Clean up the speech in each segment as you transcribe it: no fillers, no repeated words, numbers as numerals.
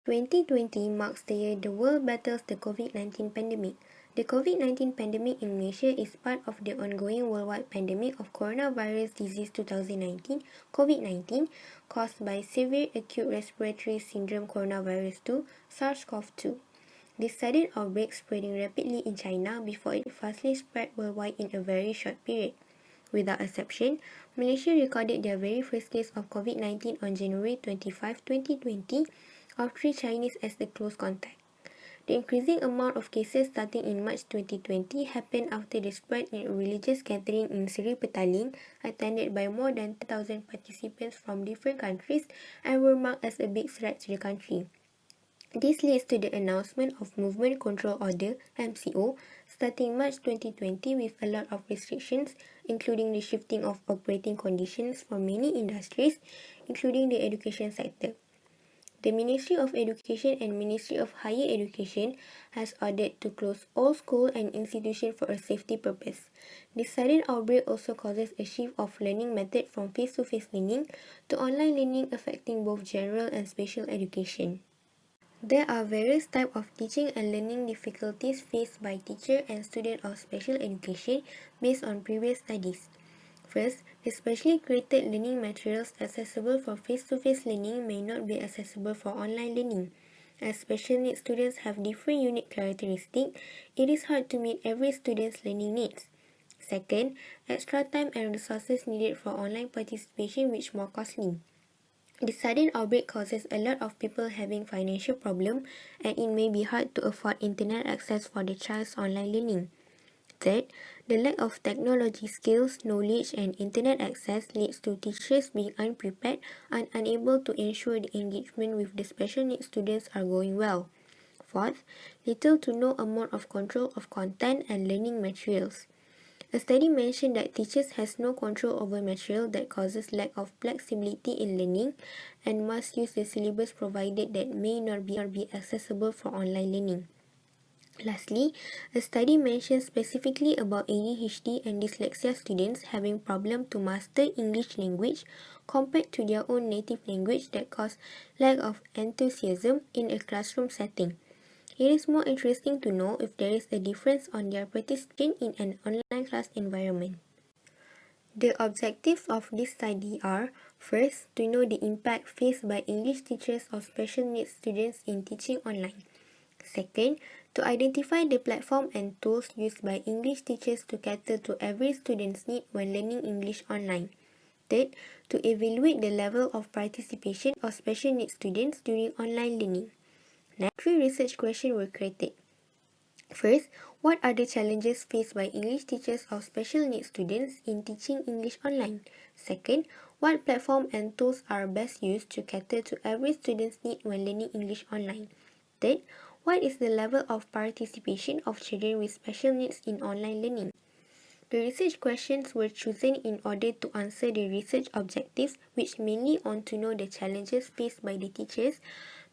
2020 marks the year the world battles the COVID-19 pandemic. The COVID-19 pandemic in Malaysia is part of the ongoing worldwide pandemic of coronavirus disease 2019, COVID-19, caused by severe acute respiratory syndrome coronavirus 2, SARS-CoV-2. This sudden outbreak spreading rapidly in China before it fastly spread worldwide in a very short period. Without exception, Malaysia recorded their very first case of COVID-19 on January 25, 2020, of 3 Chinese as a close contact. The increasing amount of cases starting in March 2020 happened after the spread in a religious gathering in Seri Petaling, attended by more than 10,000 participants from different countries and were marked as a big threat to the country. This leads to the announcement of Movement Control Order (MCO) starting March 2020 with a lot of restrictions, including the shifting of operating conditions for many industries, including the education sector. The Ministry of Education and Ministry of Higher Education has ordered to close all schools and institutions for a safety purpose. This sudden outbreak also causes a shift of learning method from face-to-face learning to online learning, affecting both general and special education. There are various types of teaching and learning difficulties faced by teachers and students of special education based on previous studies. First, the specially created learning materials accessible for face-to-face learning may not be accessible for online learning. As special needs students have different unique characteristics, it is hard to meet every student's learning needs. Second, extra time and resources needed for online participation which more costly. The sudden outbreak causes a lot of people having financial problems, and it may be hard to afford internet access for the child's online learning. Third, the lack of technology skills, knowledge, and internet access leads to teachers being unprepared and unable to ensure the engagement with the special needs students are going well. Fourth, little to no amount of control of content and learning materials. A study mentioned that teachers has no control over material that causes lack of flexibility in learning and must use the syllabus provided that may not be accessible for online learning. Lastly, a study mentioned specifically about ADHD and dyslexia students having problem to master English language compared to their own native language that cause lack of enthusiasm in a classroom setting. It is more interesting to know if there is a difference on their participation in an online class environment. The objectives of this study are, first, to know the impact faced by English teachers of special needs students in teaching online. Second, to identify the platform and tools used by English teachers to cater to every student's need when learning English online. Third, to evaluate the level of participation of special needs students during online learning. Next, 3 research questions were created. First, what are the challenges faced by English teachers of special needs students in teaching English online? Second, what platform and tools are best used to cater to every student's need when learning English online? Third, what is the level of participation of children with special needs in online learning? The research questions were chosen in order to answer the research objectives, which mainly on to know the challenges faced by the teachers,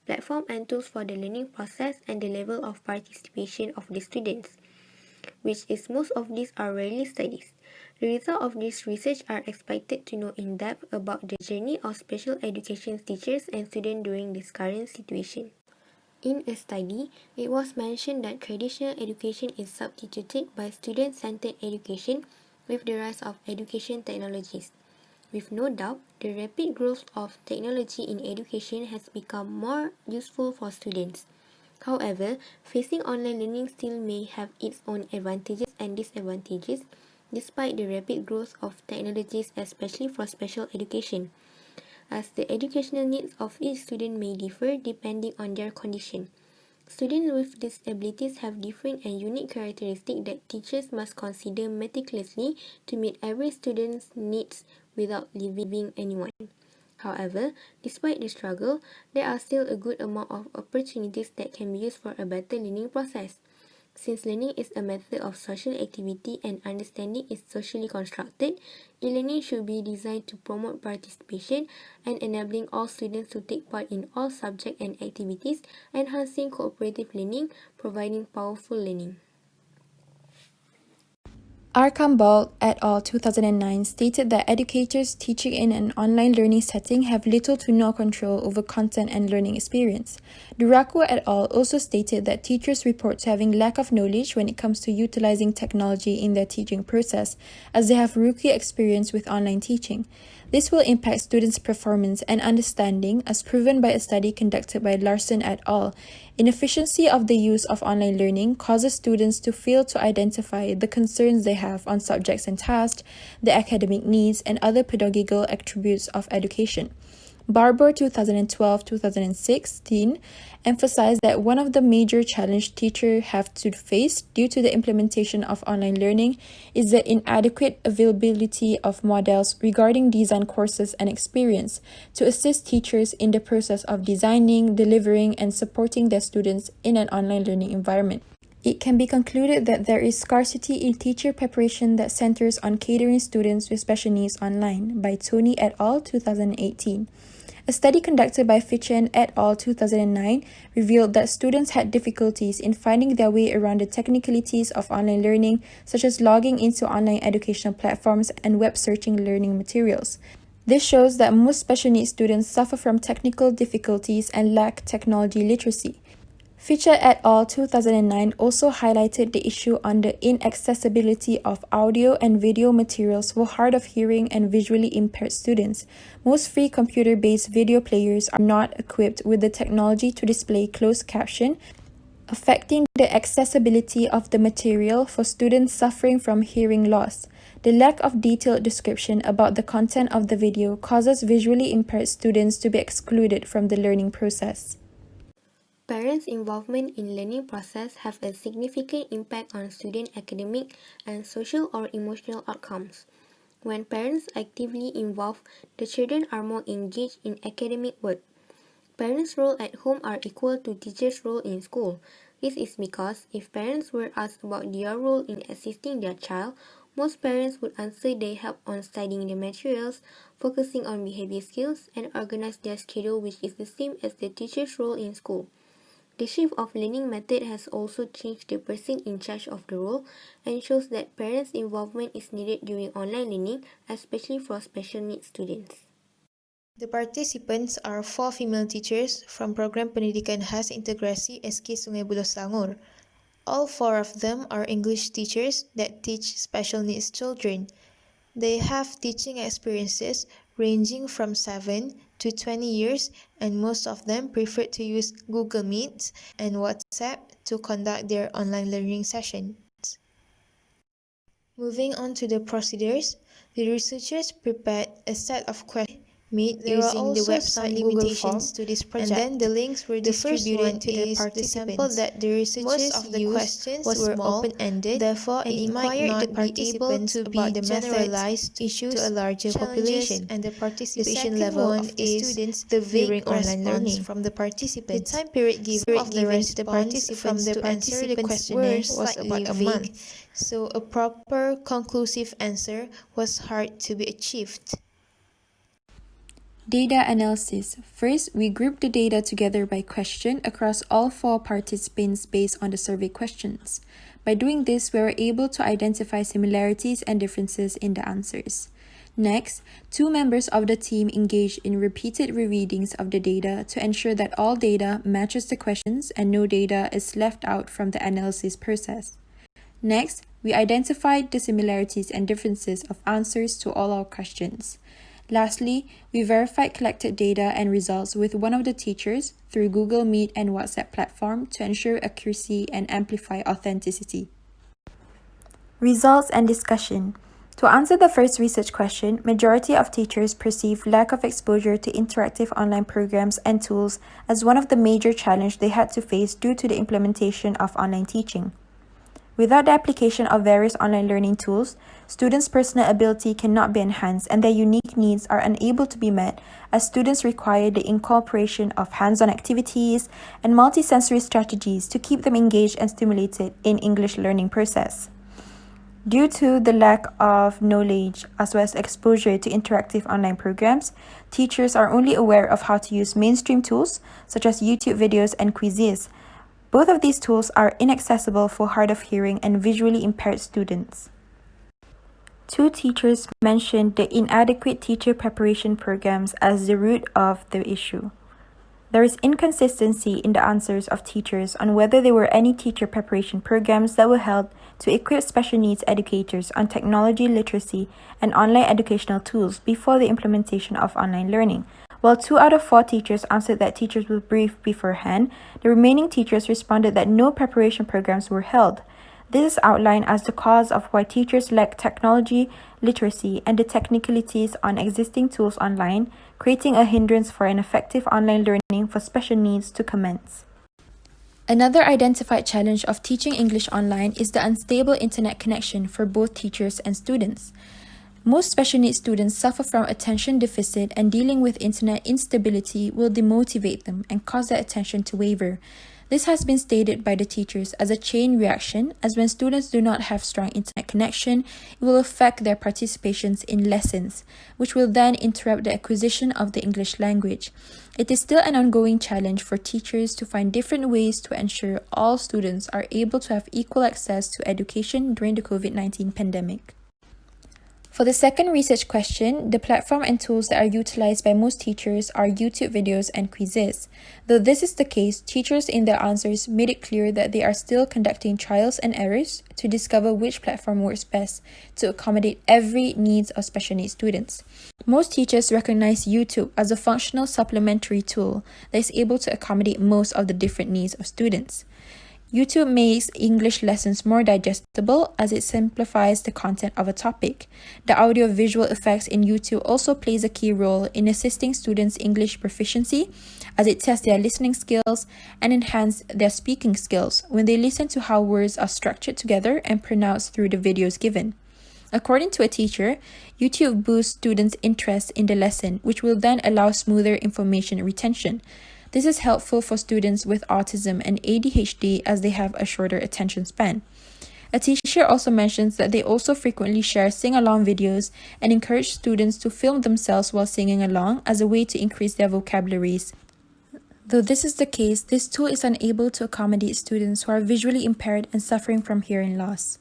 platform and tools for the learning process, and the level of participation of the students, which is most of these are rarely studied. The results of this research are expected to know in depth about the journey of special education teachers and students during this current situation. In a study, it was mentioned that traditional education is substituted by student-centered education with the rise of education technologies. With no doubt, the rapid growth of technology in education has become more useful for students. However, facing online learning still may have its own advantages and disadvantages, despite the rapid growth of technologies, especially for special education, as the educational needs of each student may differ depending on their condition. Students with disabilities have different and unique characteristics that teachers must consider meticulously to meet every student's needs without leaving anyone. However, despite the struggle, there are still a good amount of opportunities that can be used for a better learning process. Since learning is a method of social activity and understanding is socially constructed, e-learning should be designed to promote participation and enabling all students to take part in all subjects and activities, enhancing cooperative learning, providing powerful learning. Archambault et al. 2009 stated that educators teaching in an online learning setting have little to no control over content and learning experience. Duraku et al. Also stated that teachers report having lack of knowledge when it comes to utilizing technology in their teaching process, as they have rookie experience with online teaching. This will impact students' performance and understanding, as proven by a study conducted by Larson et al. Inefficiency of the use of online learning causes students to fail to identify the concerns they have on subjects and tasks, the academic needs, and other pedagogical attributes of education. Barbour 2012-2016 emphasized that one of the major challenges teachers have to face due to the implementation of online learning is the inadequate availability of models regarding design courses and experience to assist teachers in the process of designing, delivering, and supporting their students in an online learning environment. It can be concluded that there is scarcity in teacher preparation that centers on catering students with special needs online, by Tony et al. 2018. A study conducted by Fitchen et al. 2009 revealed that students had difficulties in finding their way around the technicalities of online learning, such as logging into online educational platforms and web searching learning materials. This shows that most special needs students suffer from technical difficulties and lack technology literacy. Fischer et al. 2009 also highlighted the issue on the inaccessibility of audio and video materials for hard of hearing and visually impaired students. Most free computer-based video players are not equipped with the technology to display closed caption, affecting the accessibility of the material for students suffering from hearing loss. The lack of detailed description about the content of the video causes visually impaired students to be excluded from the learning process. Parents' involvement in learning process have a significant impact on student academic and social or emotional outcomes. When parents actively involved, the children are more engaged in academic work. Parents' role at home are equal to teachers' role in school. This is because if parents were asked about their role in assisting their child, most parents would answer they help on studying the materials, focusing on behavior skills, and organize their schedule, which is the same as the teacher's role in school. The shift of learning method has also changed the person in charge of the role and shows that parents' involvement is needed during online learning, especially for special needs students. The participants are 4 female teachers from Program Pendidikan Khas Integrasi SK Sungai Buloh Selangor. All 4 of them are English teachers that teach special needs children. They have teaching experiences ranging from 7 to 20 years, and most of them prefer to use Google Meet and WhatsApp to conduct their online learning sessions. Moving on to the procedures, the researchers prepared a set of questions made using the website limitations to this project, and then the links were distributed to the participants. The sample that the researchers used was open-ended, therefore it might not be able to be generalized issues to a larger population, and the participation level of the students during online learning from the participants. The time period given of the participants to answer the questionnaire was about a month, so a proper conclusive answer was hard to be achieved. Data analysis. First, we group the data together by question across all 4 participants based on the survey questions. By doing this, we were able to identify similarities and differences in the answers. Next, 2 members of the team engaged in repeated rereadings of the data to ensure that all data matches the questions and no data is left out from the analysis process. Next, we identified the similarities and differences of answers to all our questions. Lastly, we verified collected data and results with one of the teachers through Google Meet and WhatsApp platform to ensure accuracy and amplify authenticity. Results and discussion. To answer the first research question, majority of teachers perceive lack of exposure to interactive online programs and tools as one of the major challenges they had to face due to the implementation of online teaching. Without the application of various online learning tools, students' personal ability cannot be enhanced and their unique needs are unable to be met, as students require the incorporation of hands-on activities and multisensory strategies to keep them engaged and stimulated in English learning process. Due to the lack of knowledge as well as exposure to interactive online programs, teachers are only aware of how to use mainstream tools such as YouTube videos and quizzes. Both of these tools are inaccessible for hard of hearing and visually impaired students. two teachers mentioned the inadequate teacher preparation programs as the root of the issue. There is inconsistency in the answers of teachers on whether there were any teacher preparation programs that were held to equip special needs educators on technology literacy and online educational tools before the implementation of online learning. While 2 out of 4 teachers answered that teachers were briefed beforehand, the remaining teachers responded that no preparation programs were held. This is outlined as the cause of why teachers lack technology literacy and the technicalities on existing tools online, creating a hindrance for an effective online learning for special needs to commence. Another identified challenge of teaching English online is the unstable internet connection for both teachers and students. Most special needs students suffer from attention deficit, and dealing with internet instability will demotivate them and cause their attention to waver. This has been stated by the teachers as a chain reaction, as when students do not have strong internet connection, it will affect their participations in lessons, which will then interrupt the acquisition of the English language. It is still an ongoing challenge for teachers to find different ways to ensure all students are able to have equal access to education during the COVID-19 pandemic. For the second research question, the platform and tools that are utilized by most teachers are YouTube videos and quizzes. Though this is the case, teachers in their answers made it clear that they are still conducting trials and errors to discover which platform works best to accommodate every needs of special needs students. Most teachers recognize YouTube as a functional supplementary tool that is able to accommodate most of the different needs of students. YouTube makes English lessons more digestible as it simplifies the content of a topic. The audio-visual effects in YouTube also plays a key role in assisting students' English proficiency as it tests their listening skills and enhances their speaking skills when they listen to how words are structured together and pronounced through the videos given. According to a teacher, YouTube boosts students' interest in the lesson, which will then allow smoother information retention. This is helpful for students with autism and ADHD as they have a shorter attention span. A teacher also mentions that they also frequently share sing-along videos and encourage students to film themselves while singing along as a way to increase their vocabularies. Though this is the case, this tool is unable to accommodate students who are visually impaired and suffering from hearing loss.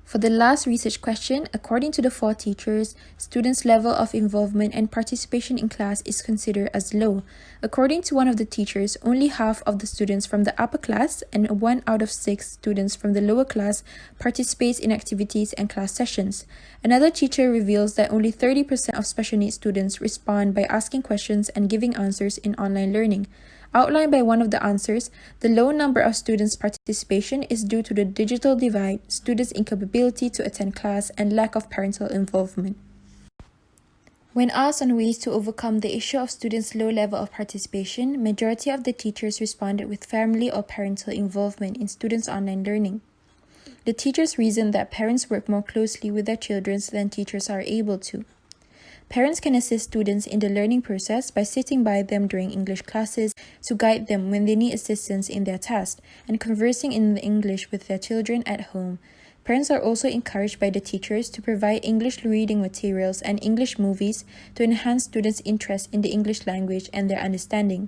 For the last research question, according to the 4 teachers, students' level of involvement and participation in class is considered as low. According to one of the teachers, only half of the students from the upper class and 1 out of 6 students from the lower class participates in activities and class sessions. Another teacher reveals that only 30% of special needs students respond by asking questions and giving answers in online learning. Outlined by one of the answers, the low number of students' participation is due to the digital divide, students' incapability to attend class, and lack of parental involvement. When asked on ways to overcome the issue of students' low level of participation, majority of the teachers responded with family or parental involvement in students' online learning. The teachers reasoned that parents work more closely with their children than teachers are able to. Parents can assist students in the learning process by sitting by them during English classes to guide them when they need assistance in their tasks and conversing in English with their children at home. Parents are also encouraged by the teachers to provide English reading materials and English movies to enhance students' interest in the English language and their understanding.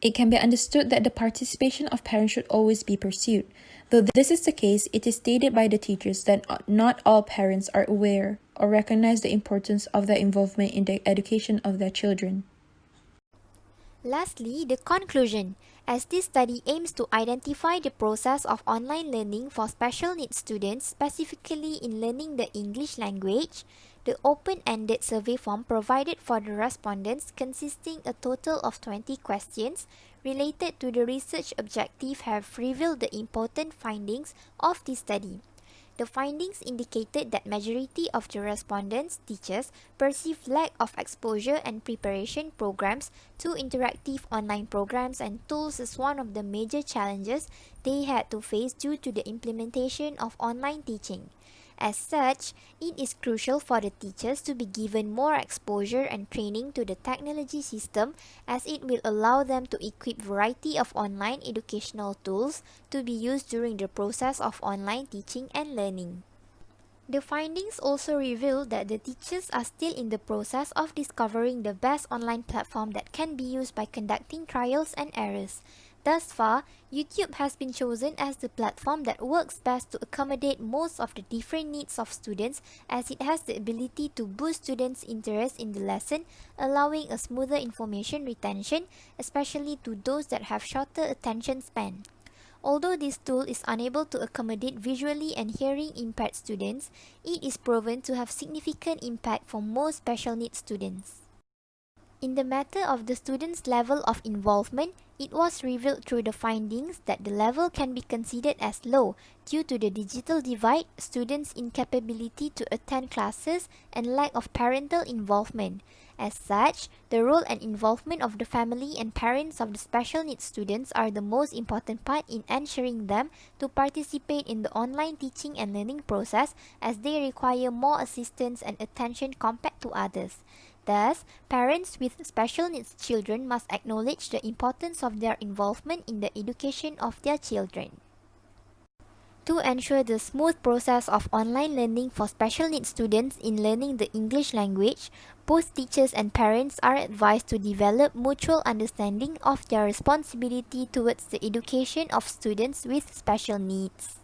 It can be understood that the participation of parents should always be pursued. Though this is the case, it is stated by the teachers that not all parents are aware or recognize the importance of their involvement in the education of their children. Lastly, the conclusion. As this study aims to identify the process of online learning for special needs students, specifically in learning the English language, the open-ended survey form provided for the respondents, consisting a total of 20 questions related to the research objective, have revealed the important findings of this study. The findings indicated that majority of the respondents' teachers perceive lack of exposure and preparation programs to interactive online programs and tools as one of the major challenges they had to face due to the implementation of online teaching. As such, it is crucial for the teachers to be given more exposure and training to the technology system, as it will allow them to equip variety of online educational tools to be used during the process of online teaching and learning. The findings also reveal that the teachers are still in the process of discovering the best online platform that can be used by conducting trials and errors. Thus far, YouTube has been chosen as the platform that works best to accommodate most of the different needs of students, as it has the ability to boost students' interest in the lesson, allowing a smoother information retention, especially to those that have shorter attention span. Although this tool is unable to accommodate visually and hearing impaired students, it is proven to have significant impact for most special needs students. In the matter of the students' level of involvement, it was revealed through the findings that the level can be considered as low due to the digital divide, students' incapability to attend classes, and lack of parental involvement. As such, the role and involvement of the family and parents of the special needs students are the most important part in ensuring them to participate in the online teaching and learning process, as they require more assistance and attention compared to others. Thus, parents with special needs children must acknowledge the importance of their involvement in the education of their children. To ensure the smooth process of online learning for special needs students in learning the English language, both teachers and parents are advised to develop mutual understanding of their responsibility towards the education of students with special needs.